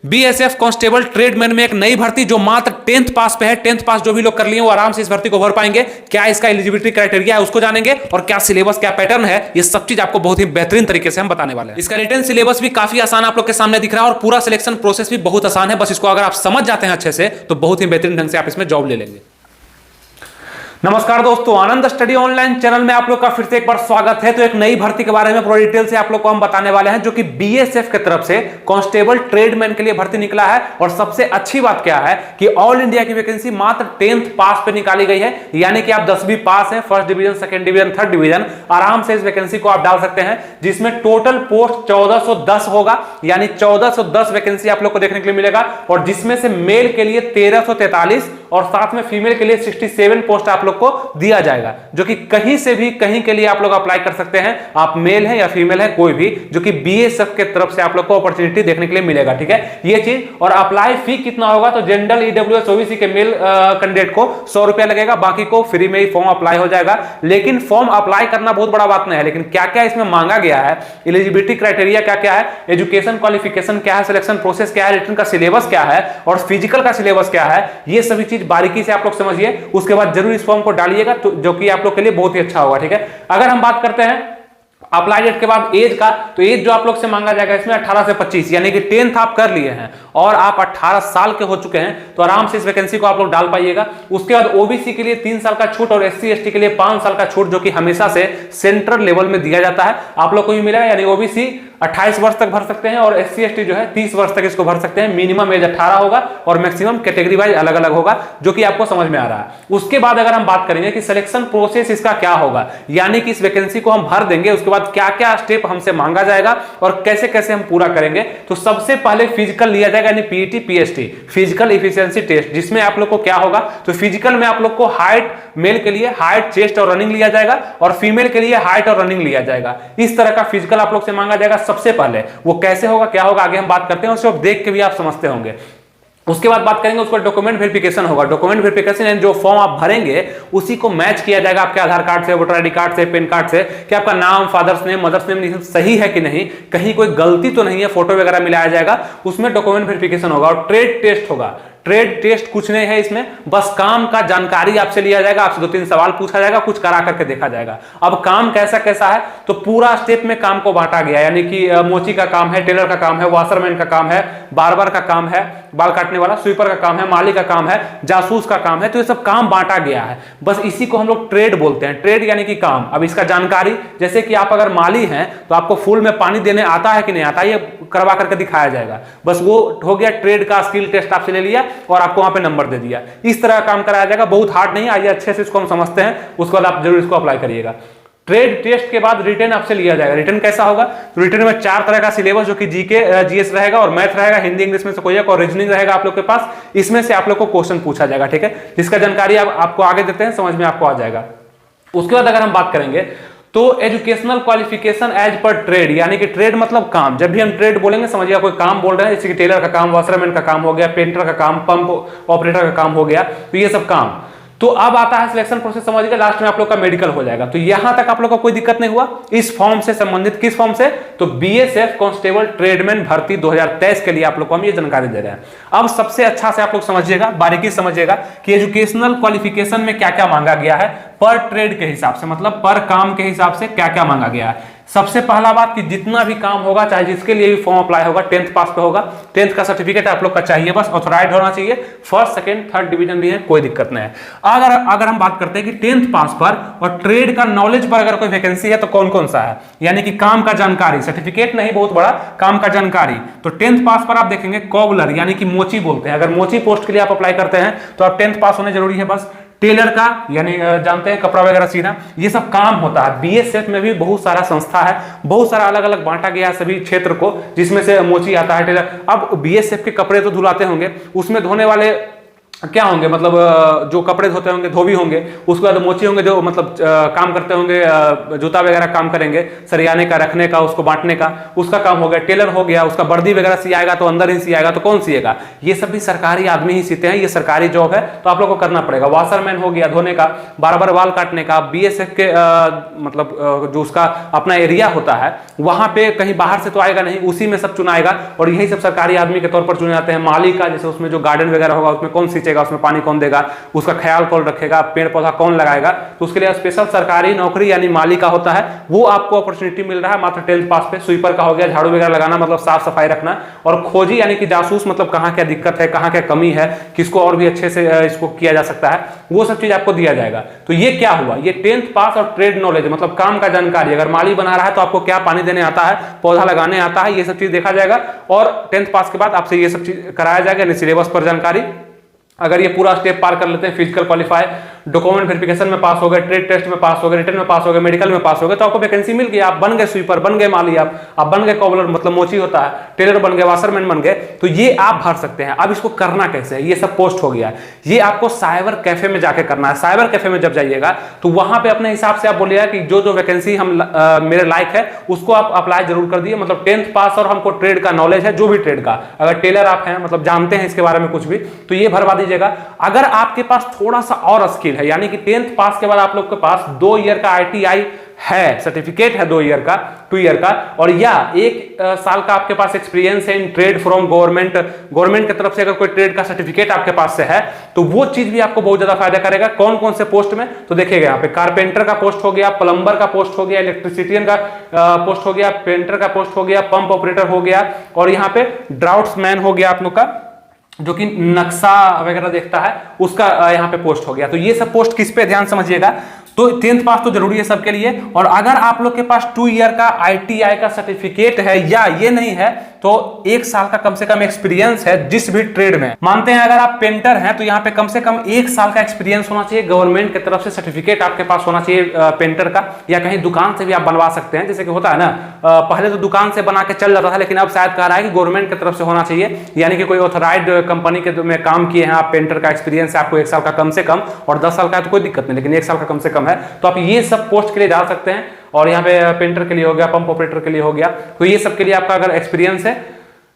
BSF constable tradesman में एक नई भर्ती जो मात्र 10th पास पे है। 10th पास जो भी लोग कर लिए वो आराम से इस भर्ती को भर पाएंगे। क्या इसका एलिजिबिलिटी क्राइटेरिया है उसको जानेंगे और क्या सिलेबस क्या पैटर्न है, ये सब चीज आपको बहुत ही बेहतरीन तरीके से हम बताने वाले हैं। इसका रिटन सिलेबस भी काफी आसान आप लोग के सामने दिख रहा है और पूरा सिलेक्शन प्रोसेस भी बहुत आसान है। बस इसको अगर आप समझ जाते हैं अच्छे से तो बहुत ही बेहतरीन ढंग से आप इसमें जॉब ले लेंगे। नमस्कार दोस्तों, आनंद स्टडी ऑनलाइन चैनल में आप लोग का फिर से एक बार स्वागत है। तो एक नई भर्ती के बारे में पूरा डिटेल से आप लोग को हम बताने वाले हैं जो कि बीएसएफ की तरफ से कांस्टेबल ट्रेडमैन के लिए भर्ती निकला है। और सबसे अच्छी बात क्या है कि ऑल इंडिया की वैकेंसी मात्र 10th पास पे निकाली गई है, यानी कि आप 10वीं पास है, first division, second division, third division, आराम से इस वैकेंसी को आप डाल सकते हैं, जिसमें टोटल पोस्ट 1410 होगा, यानी 1410 वैकेंसी आप लोग को देखने के लिए मिलेगा। और जिसमें से मेल के लिए 1343 और साथ में फीमेल के लिए 67 पोस्ट आप लोग को दिया जाएगा, जो कि कहीं से भी कहीं के लिए आप लोग अप्लाई कर सकते हैं। आप मेल है या फीमेल है कोई भी, जो कि बीएसएफ के तरफ से आप लोग को अपॉर्चुनिटी देखने के लिए मिलेगा। ठीक है, ये चीज। और अप्लाई फी कितना होगा, तो जनरल ईडब्ल्यूएस ओबीसी के मेल कैंडिडेट को 100 रुपया लगेगा, बाकी को फ्री में ही फॉर्म अप्लाई हो जाएगा। लेकिन फॉर्म अप्लाई करना बहुत बड़ा बात नहीं है, लेकिन क्या क्या इसमें मांगा गया है, एलिजिबिलिटी क्राइटेरिया क्या क्या है, एजुकेशन क्वालिफिकेशन क्या है, सिलेक्शन प्रोसेस क्या है, रिटन का सिलेबस क्या है और फिजिकल का सिलेबस क्या है, ये सभी चीज बारीकी से आप लोग समझिए। उसके बाद जरूर इस फॉर्म को डालिएगा, तो जो कि आप लोग के लिए बहुत ही अच्छा होगा। ठीक है, अगर हम बात करते हैं अप्लाई डेट के बाद एज का, तो एज जो आप लोग से मांगा जाएगा इसमें 18 से 25, यानी कि 10th आप कर लिए हैं और आप 18 साल के हो चुके हैं तो आराम से इस वैकेंसी को आप लोग डाल पाइएगा। उसके बाद ओबीसी के लिए 3 साल का छूट और एससी एसटी के लिए 5 साल का छूट, जो कि हमेशा से सेंट्रल लेवल में दिया जाता है, आप लोग को भी मिलेगा। यानी ओबीसी 28 वर्ष तक भर सकते हैं और एससी एसटी जो है 30 वर्ष तक इसको भर सकते हैं। मिनिमम एज 18 होगा और मैक्सिमम कैटेगरी वाइज अलग अलग होगा, जो कि आपको समझ में आ रहा है। उसके बाद अगर हम बात करेंगे कि सिलेक्शन प्रोसेस इसका क्या होगा, यानी कि इस वैकेंसी को हम भर देंगे, उसके बाद क्या क्या स्टेप हमसे मांगा जाएगा और कैसे कैसे हम पूरा करेंगे। तो सबसे पहले फिजिकल लिया जाएगा, यानी PET PST, physical efficiency test, जिसमें आप लोग को क्या होगा, तो फिजिकल में आप लोग को हाइट, मेल के लिए हाइट, चेस्ट और रनिंग लिया जाएगा और फीमेल के लिए हाइट और रनिंग लिया जाएगा। इस तरह का फिजिकल आप लोग से मांगा जाएगा सबसे पहले। वो कैसे होगा क्या होगा आगे हम बात करते हैं, उसको देख के भी आप समझते होंगे। उसके बाद बात करेंगे उसका डॉक्यूमेंट वेरिफिकेशन होगा। डॉक्यूमेंट वेरिफिकेशन यानी जो फॉर्म आप भरेंगे उसी को मैच किया जाएगा आपके आधार कार्ड से, वोटर आईडी कार्ड से, पैन कार्ड से, कि आपका नाम, फादर्स नेम, मदर्स नेम सही है कि नहीं, कहीं कोई गलती तो नहीं है, फोटो वगैरह मिलाया जाएगा, उसमें डॉक्यूमेंट वेरिफिकेशन होगा। और ट्रेड टेस्ट होगा। ट्रेड टेस्ट कुछ नहीं है इसमें, बस काम का जानकारी आपसे लिया जाएगा, आपसे 2-3 सवाल पूछा जाएगा, कुछ करा करके देखा जाएगा। अब काम कैसा कैसा है, तो पूरा स्टेप में काम को बांटा गया, यानी कि मोची का काम है, टेलर का काम है, वाशरमैन का काम है, बार्बर का काम है, बाल काटने वाला, स्वीपर का काम है, माली का काम है, जासूस का काम है। तो ये सब काम बांटा गया है, बस इसी को हम लोग ट्रेड बोलते हैं। ट्रेड यानी कि काम। अब इसका जानकारी, जैसे कि आप अगर माली हैं तो आपको फूल में पानी देने आता है कि नहीं आता, ये करवा करके दिखाया जाएगा। बस वो हो गया ट्रेड का स्किल टेस्ट आपसे ले लिया और आपको वहां पे नंबर दे दिया। इस तरह का काम कराया जाएगा, बहुत हार्ड नहीं है। आइए अच्छे से इसको हम समझते हैं, उसके बाद आप जरूर इसको अप्लाई करिएगा। ट्रेड टेस्ट के बाद रिटन आपसे लिया जाएगा। रिटन कैसा होगा, तो रिटन में 4 तरह का सिलेबस, जो कि जीके जीएस रहेगा और मैथ रहेगा, हिंदी इंग्लिश में से कोई एक, और रीजनिंग रहेगा आप लोग के पास। इसमें से आप लोग को क्वेश्चन पूछा जाएगा। ठीक है, जिसका जानकारी आपको आगे देते हैं, समझ में आपको आ जाएगा। उसके बाद अगर हम बात करेंगे तो educational qualification as per trade, यानी कि ट्रेड मतलब काम। जब भी हम ट्रेड बोलेंगे समझिएगा कोई काम बोल रहे हैं, जैसे कि टेलर का काम, वाशरमैन का काम हो गया, पेंटर का काम, पंप ऑपरेटर का काम हो गया, तो ये सब काम। तो अब आता है सिलेक्शन प्रोसेस, समझिएगा लास्ट में आप लोग का मेडिकल हो जाएगा। तो यहां तक आप लोग को कोई दिक्कत नहीं हुआ इस फॉर्म से संबंधित। किस फॉर्म से, तो बीएसएफ कांस्टेबल ट्रेडमैन भर्ती 2023 के लिए आप लोग को हम ये जानकारी दे रहे हैं। अब सबसे अच्छा से आप लोग समझिएगा, बारीकी समझिएगा कि एजुकेशनल क्वालिफिकेशन में क्या क्या मांगा गया है पर ट्रेड के हिसाब से, मतलब पर काम के हिसाब से क्या क्या मांगा गया है। सबसे पहला बात कि जितना भी काम होगा, चाहे जिसके लिए भी फॉर्म अप्लाई होगा, 10th पास पे होगा, 10th का सर्टिफिकेट आप लोग का चाहिए, बस ऑथराइज्ड होना चाहिए, फर्स्ट सेकंड थर्ड डिवीजन भी है, कोई दिक्कत नहीं है। अगर हम बात करते हैं कि 10th पास पर और ट्रेड का नॉलेज पर अगर कोई वैकेंसी है तो कौन कौन सा है, यानी कि काम का जानकारी, सर्टिफिकेट नहीं बहुत बड़ा, काम का जानकारी। तो 10th पास पर आप देखेंगे कोबलर, यानी कि मोची बोलते हैं। अगर मोची पोस्ट के लिए आप अप्लाई करते हैं तो आप 10th पास होने जरूरी है बस। टेलर का, यानी जानते हैं कपड़ा वगैरह सीना, ये सब काम होता है। बीएसएफ में भी बहुत सारा संस्था है, बहुत सारा अलग अलग बांटा गया सभी क्षेत्र को, जिसमें से मोची आता है, टेलर। अब बीएसएफ के कपड़े तो धुलाते होंगे, उसमें धोने वाले क्या होंगे, मतलब जो कपड़े धोते होंगे धोबी होंगे, उसके बाद मोची होंगे जो मतलब काम करते होंगे, जूता वगैरह काम करेंगे, सरियाने का, रखने का, उसको बांटने का, उसका काम हो गया। टेलर हो गया, उसका वर्दी वगैरह सियाएगा तो अंदर ही सियाएगा, तो कौन सिएगा? ये सब भी सरकारी आदमी ही सीते हैं, ये सरकारी जॉब है, तो आप लोग को करना पड़ेगा। वाशरमैन हो गया, धोने का, बार बाल काटने का, बीएसएफ के मतलब जो उसका अपना एरिया होता है वहां पे कहीं बाहर से तो आएगा नहीं, उसी में सब चुनाएगा, और यही सब सरकारी आदमी के तौर पर चुने जाते हैं। माली का, जैसे उसमें जो गार्डन वगैरह होगा उसमें कौन सींचेगा, उसमें पानी कौन देगा, उसका ख्याल कौन रखेगा, पेड़ पौधा कौन लगाएगा, तो उसके लिए स्पेशल सरकारी नौकरी यानी माली का होता है, वो आपको अपॉर्चुनिटी मिल रहा है मात्र 10th पास पे। स्वीपर का हो गया, झाड़ू वगैरह लगाना मतलब साफ सफाई रखना, और खोजी यानी कि जासूस मतलब कहां क्या दिक्कत है, कहां क्या कमी है, किसको और भी अच्छे से इसको किया जा सकता है, वो सब चीज आपको दिया जाएगा। तो ये क्या हुआ, ये 10th पास और ट्रेड नॉलेज मतलब काम का जानकारी। अगर माली बना रहा है तो आपको क्या पानी देने आता है, पौधा लगाने आता है, ये सब चीज देखा जाएगा, और 10th पास के बाद आपसे ये सब चीज कराया जाएगा, सिलेबस पर जानकारी। अगर ये पूरा स्टेप पार कर लेते हैं, फिजिकल क्वालिफाई, डॉक्यूमेंट वेरिफिकेशन में पास हो गए, ट्रेड टेस्ट में पास हो गए, रिटर्न में पास हो गए, मेडिकल में पास हो गए, तो आपको वैकेंसी मिल गई, आप बन गए स्वीपर, बन गए माली, आप बन गए कॉबलर मतलब मोची होता है, टेलर बन गए, वाशरमैन बन गए, तो ये आप भर सकते हैं। अब इसको करना कैसे है, ये सब पोस्ट हो गया, ये आपको साइबर कैफे में जाके करना है। साइबर कैफे में जब जाइएगा तो वहां पे अपने हिसाब से आप बोलिएगा कि जो जो वैकेंसी हम मेरे लायक है उसको आप अप्लाई जरूर कर दिए, मतलब 10th पास और हमको ट्रेड का नॉलेज है, जो भी ट्रेड का, अगर टेलर आप हैं मतलब जानते हैं इसके बारे में कुछ भी, तो ये भरवा दीजिएगा। अगर आपके पास थोड़ा सा और स्किल है, यानी कि 10th पास के बाद आप लोग के पास 2 ईयर का ITI है, सर्टिफिकेट है 2 ईयर का, 2 ईयर का, और या 1 साल का आपके पास एक्सपीरियंस है इन ट्रेड फ्रॉम गवर्नमेंट की तरफ से अगर कोई ट्रेड का सर्टिफिकेट आपके पास से है, तो वो चीज भी आपको बहुत ज्यादा फायदा करेगा। कौन कौन से पोस्ट में, तो देखिएगा यहाँ पे कारपेंटर का पोस्ट हो गया, प्लम्बर का पोस्ट हो गया, इलेक्ट्रिसिटियन का पोस्ट हो गया, पेंटर का पोस्ट हो गया, पंप ऑपरेटर हो गया, और यहाँ पे ड्राफ्ट्समैन हो गया आप लोग का, जो कि नक्शा वगैरह देखता है, उसका यहाँ पे पोस्ट हो गया। तो ये सब पोस्ट किस पे ध्यान समझिएगा, तो 10th पास तो जरूरी है सबके लिए, और अगर आप लोग के पास 2 ईयर का ITI का सर्टिफिकेट है या ये नहीं है तो 1 साल का कम से कम एक्सपीरियंस है जिस भी ट्रेड में। मानते हैं अगर आप पेंटर हैं तो यहाँ पे कम से कम 1 साल का एक्सपीरियंस होना चाहिए, गवर्नमेंट की तरफ से सर्टिफिकेट आपके पास होना चाहिए पेंटर का, या कहीं दुकान से भी आप बनवा सकते हैं, जैसे कि होता है ना, पहले तो दुकान से बना के चल जाता था, लेकिन अब शायद कह रहा है कि गवर्नमेंट की तरफ से होना चाहिए, यानी कि कोई ऑथराइज्ड कंपनी के में काम किए हैं आप, पेंटर का एक्सपीरियंस है आपको 1 साल का कम से कम, और 10 साल का है तो कोई दिक्कत नहीं, लेकिन 1 साल का कम से कम है, तो आप ये सब पोस्ट के लिए जा सकते हैं। और यहाँ पे पेंटर के लिए हो गया, पंप ऑपरेटर के लिए हो गया, तो ये सब के लिए आपका अगर एक्सपीरियंस है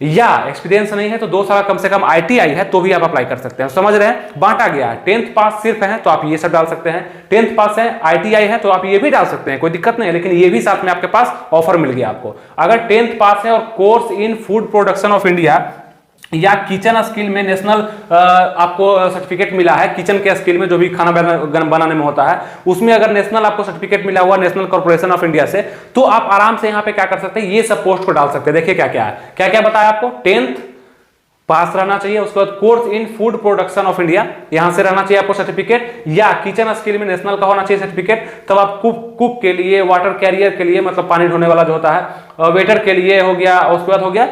या एक्सपीरियंस नहीं है तो 2 साल कम से कम ITI है तो भी आप अप्लाई कर सकते हैं। समझ रहे हैं, बांटा गया है। 10th पास सिर्फ है तो आप ये सब डाल सकते हैं, 10th पास है ITI है तो आप ये भी डाल सकते हैं, कोई दिक्कत नहीं है, लेकिन ये भी साथ में आपके पास ऑफर मिल गया आपको। अगर 10th पास है और course in food production of India या किचन स्किल में नेशनल आपको सर्टिफिकेट मिला है, किचन के स्किल में जो भी खाना बनाने में होता है उसमें अगर नेशनल आपको सर्टिफिकेट मिला हुआ नेशनल कॉर्पोरेशन ऑफ इंडिया से, तो आप आराम से यहाँ पे क्या कर सकते हैं, ये सब पोस्ट को डाल सकते हैं। देखिए क्या क्या है, क्या क्या बताया आपको, 10th पास रहना चाहिए, उसके बाद course in food production of India, यहां से रहना चाहिए आपको सर्टिफिकेट, या किचन स्किल में नेशनल का होना चाहिए सर्टिफिकेट, तब आप कुक के लिए, वाटर कैरियर के लिए मतलब पानी ढोने वाला जो होता है, वेटर के लिए हो गया, उसके बाद हो गया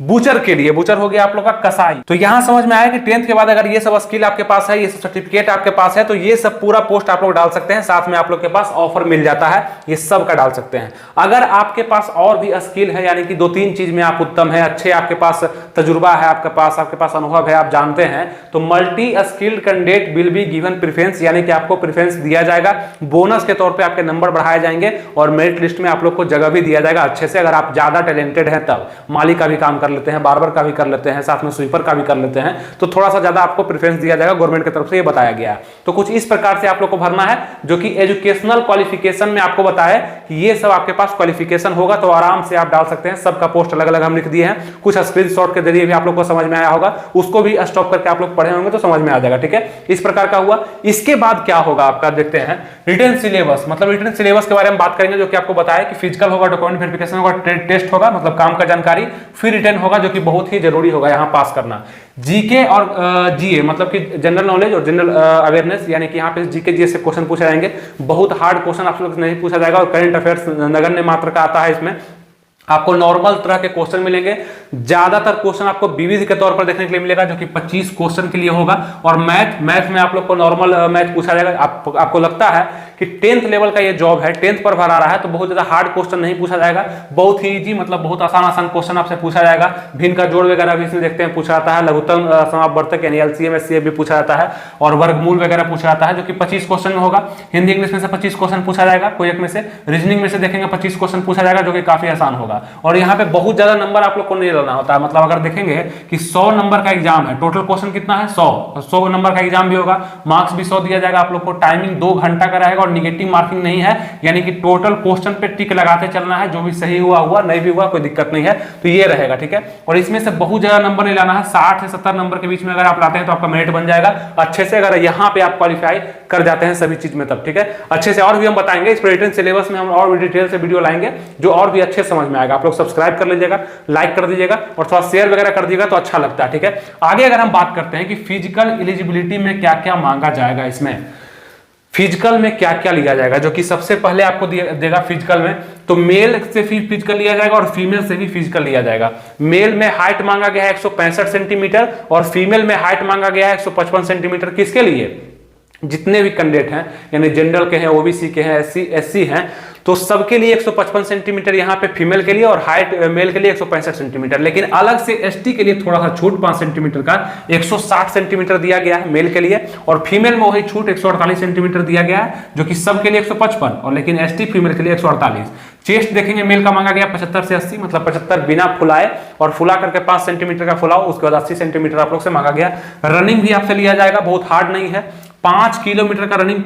बूचर के लिए, बूचर हो गया आप लोग का कसाई। तो यहां समझ में आया कि 10th के बाद अगर ये सब स्किल आपके पास है, ये सब सर्टिफिकेट आपके पास है, तो ये सब पूरा पोस्ट आप लोग डाल सकते हैं, साथ में आप लोग के पास ऑफर मिल जाता है, ये सब का डाल सकते हैं। अगर आपके पास और भी स्किल है, यानी कि 2-3 चीज में आप उत्तम है, अच्छे आपके पास तजुर्बा है, आपके पास अनुभव है, आप जानते हैं, तो multi skilled candidate will be given preference, यानी कि आपको प्रेफरेंस दिया जाएगा, बोनस के तौर पर आपके नंबर बढ़ाए जाएंगे, और मेरिट लिस्ट में आप लोग को जगह भी दिया जाएगा अच्छे से, अगर आप ज्यादा टैलेंटेड हैं तब। माली का भी काम कर लेते हैं, बार्बर का भी कर लेते हैं, साथ में स्वीपर का भी कर लेते हैं, तो थोड़ा सा ज्यादा आपको प्रेफरेंस दिया जाएगा, गवर्नमेंट की तरफ से ये बताया गया है। तो कुछ इस प्रकार से आप लोग को भरना है, जो कि एजुकेशनल क्वालिफिकेशन में आपको बताया कि ये सब आपके पास क्वालिफिकेशन होगा, तो आराम से आप डाल सकते हैं। सबका पोस्ट अलग अलग हम लिख दिए हैं, कुछ स्क्रीनशॉट के जरिए भी आप लोग को समझ में आया होगा, उसको भी स्टॉप करके आप लोग पढ़े होंगे तो समझ में आ जाएगा। ठीक है, इस प्रकार का हुआ। इसके बाद क्या होगा आपका, देखते हैं रिटन सिलेबस, मतलब रिटन सिलेबस के बारे में बात करेंगे, जो कि आपको बताया कि फिजिकल होगा, डॉक्यूमेंट वेरिफिकेशन होगा, ट्रेड टेस्ट होगा मतलब काम का जानकारी, फिर रिटन होगा जो कि बहुत ही जरूरी होगा यहाँ पास करना। जीके और जीए मतलब कि जनरल नॉलेज और जनरल अवेयरनेस, यानी कि यहाँ पे जीके जीए से क्वेश्चन पूछे जाएंगे, बहुत हार्ड क्वेश्चन आप लोग से नहीं पूछा जाएगा, और करंट अफेयर्स नगण्य मात्र का आता है इसमें। आपको नॉर्मल तरह के क्वेश्चन मिलेंगे, ज्यादातर क्वेश्चन आपको विविध के तौर पर देखने के लिए मिलेगा, जो कि 25 क्वेश्चन के लिए होगा। और मैथ में आप लोग को नॉर्मल मैथ पूछा जाएगा। आपको लगता है कि 10th लेवल का ये जॉब है, 10th पर भर आ रहा है, तो बहुत ज्यादा हार्ड क्वेश्चन नहीं पूछा जाएगा, बहुत ही इजी, मतलब बहुत आसान क्वेश्चन आपसे पूछा जाएगा। भिन्न का जोड़ वगैरह भी इसमें देखते हैं पूछा जाता है, लघुत्तम समापवर्तक यानी LCM SCF भी पूछा जाता है, और वर्गमूल वगैरह पूछा जाता है, जो कि 25 क्वेश्चन में होगा। हिंदी इंग्लिश में से 25 क्वेश्चन पूछा जाएगा कोई एक में से, रीजनिंग में से देखेंगे 25 क्वेश्चन पूछा जाएगा, जो कि काफी आसान होगा। और यहाँ पे बहुत ज्यादा नंबर आप लोग को नहीं लेना होता है, मतलब अगर देखेंगे कि 100 नंबर का एग्जाम है, टोटल क्वेश्चन कितना है 100 नंबर का एग्जाम भी होगा, मार्क्स भी 100 दिया जाएगा आप लोग को, टाइमिंग 2 घंटा का रहेगा और निगेटिव मार्किंग नहीं है, यानी कि टोटल क्वेश्चन पे टिक लगाते चलना है, जो भी सही हुआ, नहीं भी हुआ कोई दिक्कत नहीं है, तो ये रहेगा, ठीक है। और इसमें से बहुत ज्यादा नंबर नहीं लाना है, 60 से 70 नंबर के बीच में अगर आप लाते हैं तो आपका मेरिट बन जाएगा अच्छे से, अगर यहाँ पे आप क्वालिफाई कर जाते हैं सभी चीज में तब, ठीक है। अच्छे से और भी हम बताएंगे इस रिटन सिलेबस में, हम और भी डिटेल से वीडियो लाएंगे जो और भी अच्छे समझ में आएगा। आप लोग सब्सक्राइब कर लीजिएगा, लाइक कर दीजिएगा और थोड़ा शेयर वगैरह कर दीजिएगा तो अच्छा लगता है, ठीक है। आगे अगर हम बात करते हैं कि फिजिकल एलिजिबिलिटी में क्या क्या मांगा जाएगा, इसमें फिजिकल में क्या क्या लिया जाएगा, जो कि सबसे पहले आपको देगा फिजिकल में, तो मेल से फिजिकल लिया जाएगा और फीमेल से भी फिजिकल लिया जाएगा। मेल में हाइट मांगा गया है 165 सेंटीमीटर और फीमेल में हाइट मांगा गया है 155 सेंटीमीटर। किसके लिए? जितने भी कैंडिडेट हैं, यानी जनरल के हैं, ओबीसी के हैं, SC हैं, तो सबके लिए 155 सेंटीमीटर यहाँ पे फीमेल के लिए, और हाइट मेल के लिए 165 सेंटीमीटर। लेकिन अलग से ST के लिए थोड़ा सा छूट 5 सेंटीमीटर का 160 सेंटीमीटर दिया गया है मेल के लिए, और फीमेल में वही छूट 148 सेंटीमीटर दिया गया है, जो कि सबके लिए 155, और लेकिन ST फीमेल के लिए 148। चेस्ट देखेंगे मेल का मांगा गया 75 से 80, मतलब 75 बिना फुलाए, और फुला करके 5 सेंटीमीटर का फुलाओ, उसके बाद 80 सेंटीमीटर आप लोग से मांगा गया। रनिंग भी आपसे लिया जाएगा, बहुत हार्ड नहीं है, 5 किलोमीटर का रनिंग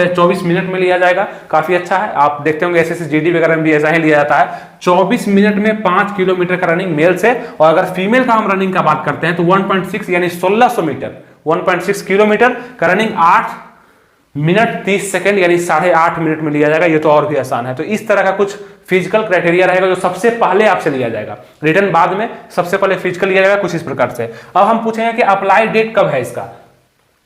24 मिनट में लिया जाएगा, काफी अच्छा है। आप देखते होंगे SSC GD वगैरह में भी ऐसा ही लिया जाता है, 24 मिनट में 5 किलोमीटर का रनिंग मेल से। और अगर फीमेल का हम रनिंग का बात करते हैं तो 1.6 यानी 1600 मीटर, 1.6 किलोमीटर का रनिंग 8 मिनट 30 सेकंड यानी 8.5 मिनट में लिया जाएगा। ये तो और भी आसान है। तो इस तरह का कुछ फिजिकल क्राइटेरिया रहेगा जो सबसे पहले आपसे लिया जाएगा, रिटर्न बाद में, सबसे पहले फिजिकल लिया जाएगा, कुछ इस प्रकार से। अब हम पूछेंगे कि अप्लाई डेट कब है इसका।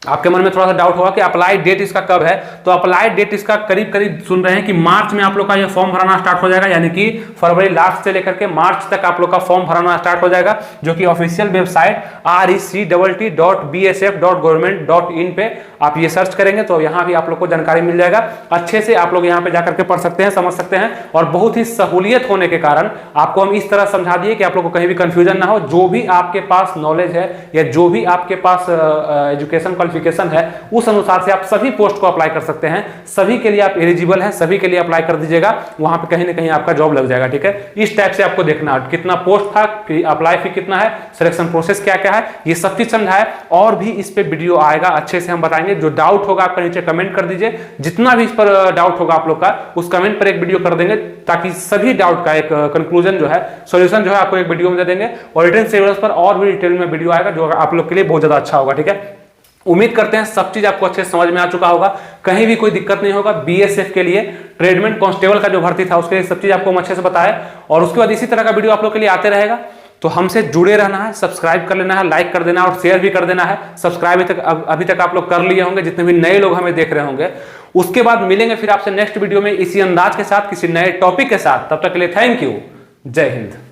आपके मन में थोड़ा सा डाउट होगा कि अप्लाई डेट इसका कब है, तो अप्लाई डेट इसका करीब करीब सुन रहे हैं कि मार्च में आप लोग का ये फॉर्म भराना स्टार्ट हो जाएगा, यानी कि फरवरी लास्ट से लेकर के मार्च तक आप लोग का फॉर्म भराना स्टार्ट हो जाएगा, जो कि ऑफिशियल वेबसाइट rect.bsf.government.in पे आप ये सर्च करेंगे तो यहाँ भी आप लोग को जानकारी मिल जाएगा। अच्छे से आप लोग यहाँ पे जाकर के पढ़ सकते हैं, समझ सकते हैं, और बहुत ही सहूलियत होने के कारण आपको हम इस तरह समझा दिए कि आप लोग को कहीं भी कंफ्यूजन ना हो। जो भी आपके पास नॉलेज है या जो भी आपके पास एजुकेशन क्वालिफिकेशन है, उस अनुसार से आप सभी पोस्ट को अप्लाई कर सकते हैं। सभी के लिए आप एलिजिबल हैं, सभी के लिए अप्लाई कर दीजिएगा, वहां पे कहीं ना कहीं आपका जॉब लग जाएगा, ठीक है। इस टाइप से आपको देखना है कितना पोस्ट था, अप्लाई फी कितना है, सिलेक्शन प्रोसेस क्या क्या है, ये सब चीज समझा है। और भी इस पे वीडियो आएगा, अच्छे से हम बताएंगे। जो डाउट होगा आपका नीचे कमेंट कर दीजिए, जितना भी इस पर डाउट होगा आप लोग का, उस कमेंट पर एक वीडियो कर देंगे, ताकि सभी डाउट का एक कंक्लूजन जो है, सॉल्यूशन जो है, आपको एक वीडियो में दे देंगे। और रिटन सिलेबस पर और भी डिटेल में वीडियो आएगा, जो आप लोग के लिए बहुत ज्यादा अच्छा होगा, ठीक है। उम्मीद करते हैं सब चीज आपको अच्छे से समझ में आ चुका होगा, कहीं भी कोई दिक्कत नहीं होगा। BSF के लिए ट्रेडमैन कांस्टेबल का जो भर्ती था उसके लिए सब चीज आपको हम अच्छे से बताया, और उसके बाद इसी तरह का वीडियो आप लोग के लिए आते रहेगा। तो हमसे जुड़े रहना है, सब्सक्राइब कर लेना है, लाइक कर देना और शेयर भी कर देना है। सब्सक्राइब अभी तक आप लोग कर लिए होंगे, जितने भी नए लोग हमें देख रहे होंगे। उसके बाद मिलेंगे फिर आपसे नेक्स्ट वीडियो में इसी अंदाज के साथ, किसी नए टॉपिक के साथ। तब तक के लिए थैंक यू, जय हिंद।